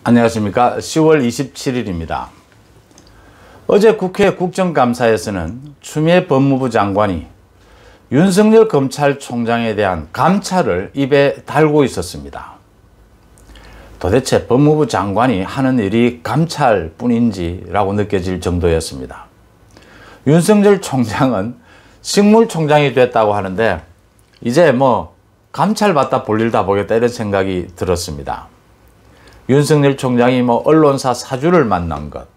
안녕하십니까. 10월 27일입니다. 어제 국회 국정감사에서는 추미애 법무부 장관이 윤석열 검찰총장에 대한 감찰을 입에 달고 있었습니다. 도대체 법무부 장관이 하는 일이 감찰뿐인지 라고 느껴질 정도였습니다. 윤석열 총장은 식물총장이 됐다고 하는데 이제 감찰받다 볼일 다 보겠다 이런 생각이 들었습니다. 윤석열 총장이 언론사 사주를 만난 것,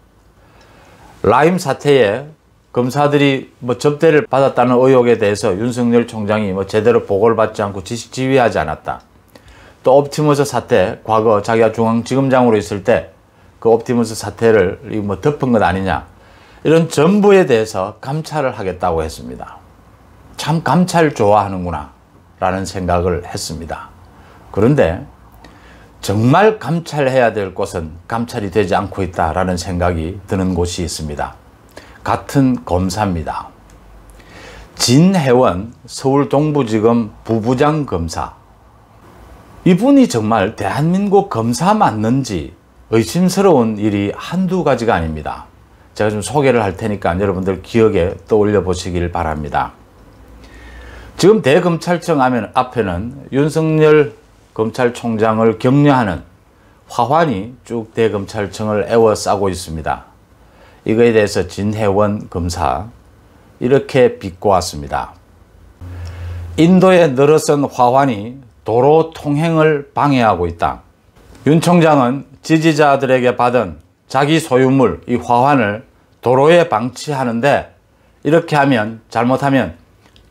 라임 사태에 검사들이 접대를 받았다는 의혹에 대해서 윤석열 총장이 제대로 보고를 받지 않고 지휘하지 않았다. 또 옵티머스 사태, 과거 자기가 중앙지검장으로 있을 때 그 옵티머스 사태를 덮은 것 아니냐, 이런 전부에 대해서 감찰을 하겠다고 했습니다. 참 감찰 좋아하는구나 라는 생각을 했습니다. 그런데 정말 감찰해야 될 곳은 감찰이 되지 않고 있다라는 생각이 드는 곳이 있습니다. 같은 검사입니다. 진혜원 서울동부지검 부부장 검사. 이분이 정말 대한민국 검사 맞는지 의심스러운 일이 한두 가지가 아닙니다. 제가 좀 소개를 할 테니까 여러분들 기억에 떠올려 보시길 바랍니다. 지금 대검찰청 앞에는 윤석열 검찰총장을 격려하는 화환이 쭉 대검찰청을 에워싸고 있습니다. 이거에 대해서 진혜원 검사 이렇게 비꼬았습니다. 인도에 늘어선 화환이 도로 통행을 방해하고 있다. 윤 총장은 지지자들에게 받은 자기 소유물 이 화환을 도로에 방치하는데 이렇게 하면 잘못하면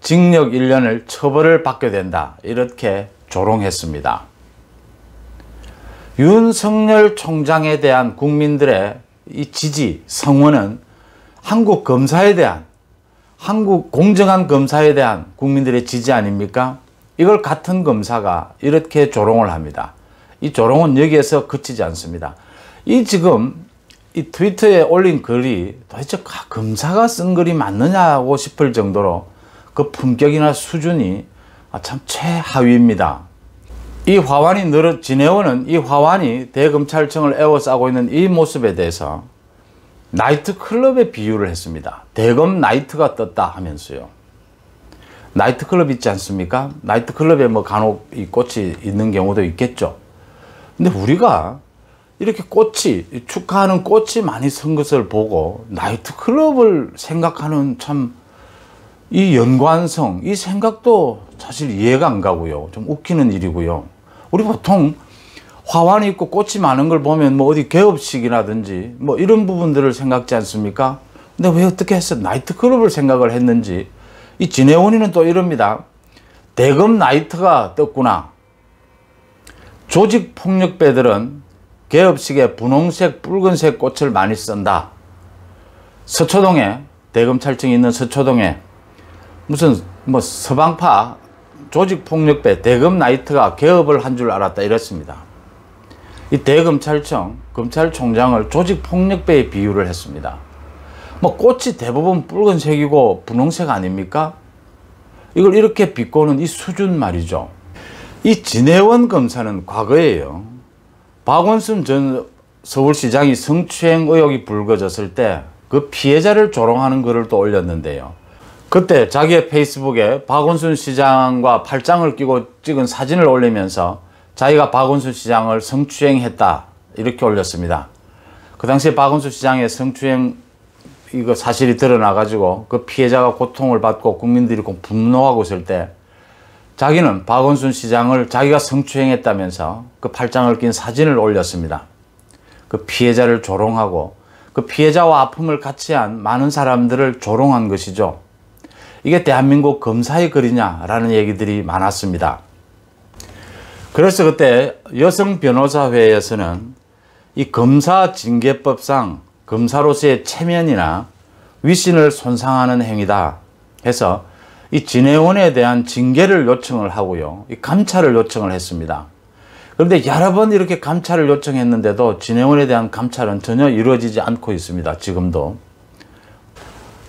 징역 1년을 처벌을 받게 된다. 이렇게 조롱했습니다. 윤석열 총장에 대한 국민들의 이 지지, 성원은 한국 검사에 대한, 한국 공정한 검사에 대한 국민들의 지지 아닙니까? 이걸 같은 검사가 이렇게 조롱을 합니다. 이 조롱은 여기에서 그치지 않습니다. 지금 이 트위터에 올린 글이 도대체 검사가 쓴 글이 맞느냐고 싶을 정도로 그 품격이나 수준이 참 최하위입니다. 이 화환이 진혜원은 이 화환이 대검찰청을 에워싸고 있는 이 모습에 대해서 나이트클럽에 비유를 했습니다. 대검 나이트가 떴다 하면서요. 나이트클럽 있지 않습니까? 나이트클럽에 간혹 이 꽃이 있는 경우도 있겠죠. 근데 우리가 이렇게 축하하는 꽃이 많이 선 것을 보고 나이트클럽을 생각하는 참 이 연관성, 이 생각도 사실 이해가 안 가고요. 좀 웃기는 일이고요. 우리 보통 화환이 있고 꽃이 많은 걸 보면 어디 개업식이라든지 이런 부분들을 생각지 않습니까? 근데 왜 어떻게 해서 나이트클럽을 생각을 했는지 이 진혜원이는 또 이럽니다. 대검 나이트가 떴구나. 조직폭력배들은 개업식에 분홍색, 붉은색 꽃을 많이 쓴다. 서초동에, 대검찰청이 있는 서초동에 무슨 서방파 조직폭력배 대검 나이트가 개업을 한 줄 알았다 이랬습니다. 이 대검찰청 검찰총장을 조직폭력배에 비유를 했습니다. 꽃이 대부분 붉은색이고 분홍색 아닙니까? 이걸 이렇게 비꼬는 이 수준 말이죠. 이 진혜원 검사는 과거에요, 박원순 전 서울시장이 성추행 의혹이 불거졌을 때 그 피해자를 조롱하는 글을 또 올렸는데요. 그때 자기의 페이스북에 박원순 시장과 팔짱을 끼고 찍은 사진을 올리면서 자기가 박원순 시장을 성추행했다 이렇게 올렸습니다. 그 당시에 박원순 시장의 성추행 사실이 드러나가지고 그 피해자가 고통을 받고 국민들이 분노하고 있을 때 자기는 박원순 시장을 자기가 성추행했다면서 그 팔짱을 낀 사진을 올렸습니다. 그 피해자를 조롱하고 그 피해자와 아픔을 같이 한 많은 사람들을 조롱한 것이죠. 이게 대한민국 검사의 글이냐라는 얘기들이 많았습니다. 그래서 그때 여성변호사회에서는 이 검사징계법상 검사로서의 체면이나 위신을 손상하는 행위다 해서 이 진혜원에 대한 징계를 요청을 하고요, 이 감찰을 요청을 했습니다. 그런데 여러 번 이렇게 감찰을 요청했는데도 진혜원에 대한 감찰은 전혀 이루어지지 않고 있습니다. 지금도.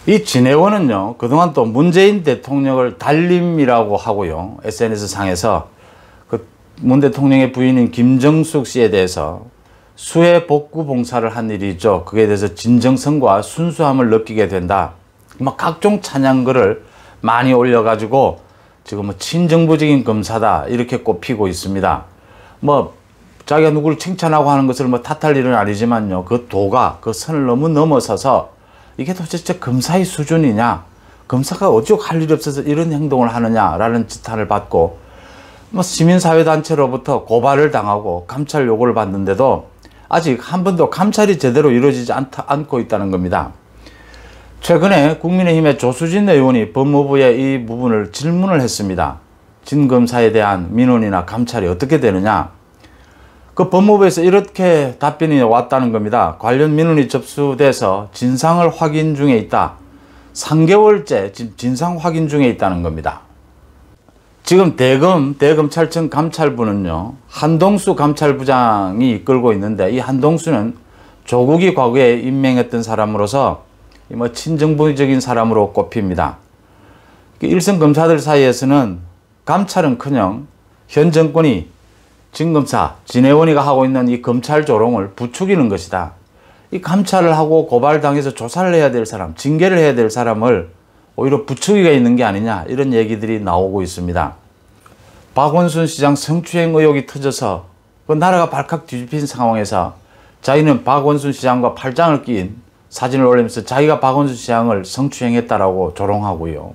이 진혜원은요, 그동안 또 문재인 대통령을 달림이라고 하고요, SNS 상에서 그 문 대통령의 부인인 김정숙 씨에 대해서 수해 복구 봉사를 한 일이죠. 그에 대해서 진정성과 순수함을 느끼게 된다. 각종 찬양글을 많이 올려가지고 지금 친정부적인 검사다 이렇게 꼽히고 있습니다. 자기가 누구를 칭찬하고 하는 것을 탓할 일은 아니지만요. 그 도가 그 선을 너무 넘어서서 이게 도대체 검사의 수준이냐? 검사가 어쩌고 할 일이 없어서 이런 행동을 하느냐라는 지탄을 받고 시민사회단체로부터 고발을 당하고 감찰 요구를 받는데도 아직 한 번도 감찰이 제대로 이루어지지 않고 있다는 겁니다. 최근에 국민의힘의 조수진 의원이 법무부에 이 부분을 질문을 했습니다. 진 검사에 대한 민원이나 감찰이 어떻게 되느냐? 그 법무부에서 이렇게 답변이 왔다는 겁니다. 관련 민원이 접수돼서 진상을 확인 중에 있다. 3개월째 지금 진상 확인 중에 있다는 겁니다. 지금 대검찰청 감찰부는요, 한동수 감찰부장이 이끌고 있는데 이 한동수는 조국이 과거에 임명했던 사람으로서 친정부적인 사람으로 꼽힙니다. 일선 검사들 사이에서는 감찰은커녕 현 정권이 진검사, 진해원이가 하고 있는 이 검찰 조롱을 부추기는 것이다. 이 감찰을 하고 고발당해서 조사를 해야 될 사람, 징계를 해야 될 사람을 오히려 부추기가 있는 게 아니냐 이런 얘기들이 나오고 있습니다. 박원순 시장 성추행 의혹이 터져서 그 나라가 발칵 뒤집힌 상황에서 자기는 박원순 시장과 팔짱을 낀 사진을 올리면서 자기가 박원순 시장을 성추행했다라고 조롱하고요.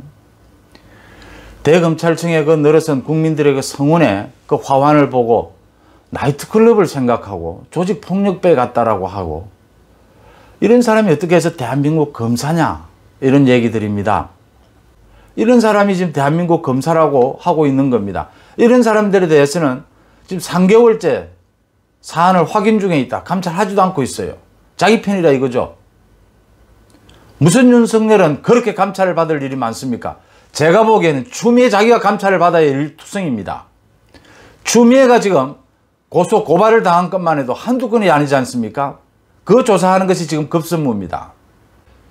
대검찰청의 그 늘어선 국민들의 그 성원에 그 화환을 보고 나이트클럽을 생각하고 조직폭력배 같다라고 하고 이런 사람이 어떻게 해서 대한민국 검사냐 이런 얘기들입니다. 이런 사람이 지금 대한민국 검사라고 하고 있는 겁니다. 이런 사람들에 대해서는 지금 3개월째 사안을 확인 중에 있다. 감찰하지도 않고 있어요. 자기 편이라 이거죠. 무슨 윤석열은 그렇게 감찰을 받을 일이 많습니까? 제가 보기에는 추미애 자기가 감찰을 받아야 할 투성입니다. 추미애가 지금 고발을 당한 것만 해도 한두 건이 아니지 않습니까? 그 조사하는 것이 지금 급선무입니다.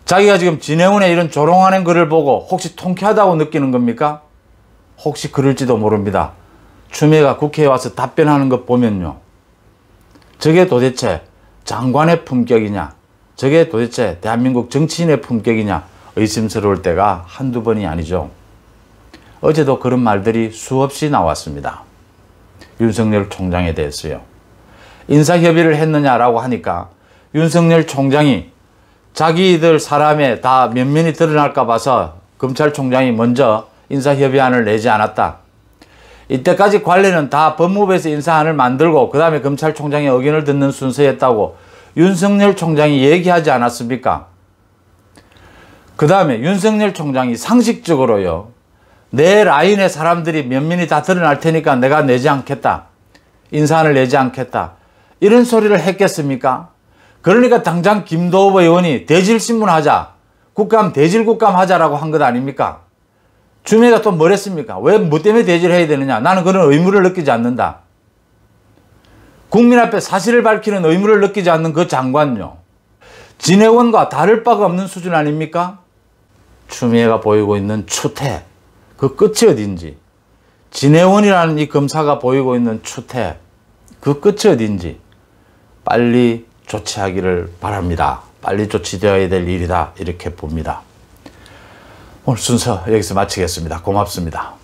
자기가 지금 진해원의 이런 조롱하는 글을 보고 혹시 통쾌하다고 느끼는 겁니까? 혹시 그럴지도 모릅니다. 추미애가 국회에 와서 답변하는 것 보면요. 저게 도대체 장관의 품격이냐? 저게 도대체 대한민국 정치인의 품격이냐? 의심스러울 때가 한두 번이 아니죠. 어제도 그런 말들이 수없이 나왔습니다. 윤석열 총장에 대해서요. 인사협의를 했느냐라고 하니까 윤석열 총장이 자기들 사람에 다 면면이 드러날까 봐서 검찰총장이 먼저 인사협의안을 내지 않았다. 이때까지 관례는 다 법무부에서 인사안을 만들고 그 다음에 검찰총장의 의견을 듣는 순서였다고 윤석열 총장이 얘기하지 않았습니까? 그 다음에 윤석열 총장이 상식적으로요. 내 라인의 사람들이 면면이 다 드러날 테니까 내가 내지 않겠다. 인사안을 내지 않겠다. 이런 소리를 했겠습니까? 그러니까 당장 김도읍 의원이 대질신문 하자. 대질국감 하자라고 한 것 아닙니까? 추미애가 또 뭘 했습니까? 왜 뭐 때문에 대질해야 되느냐? 나는 그런 의무를 느끼지 않는다. 국민 앞에 사실을 밝히는 의무를 느끼지 않는 그 장관요. 진해원과 다를 바가 없는 수준 아닙니까? 추미애가 보이고 있는 추태, 그 끝이 어딘지, 진해원이라는 이 검사가 보이고 있는 추태, 그 끝이 어딘지 빨리 조치하기를 바랍니다. 빨리 조치되어야 될 일이다 이렇게 봅니다. 오늘 순서 여기서 마치겠습니다. 고맙습니다.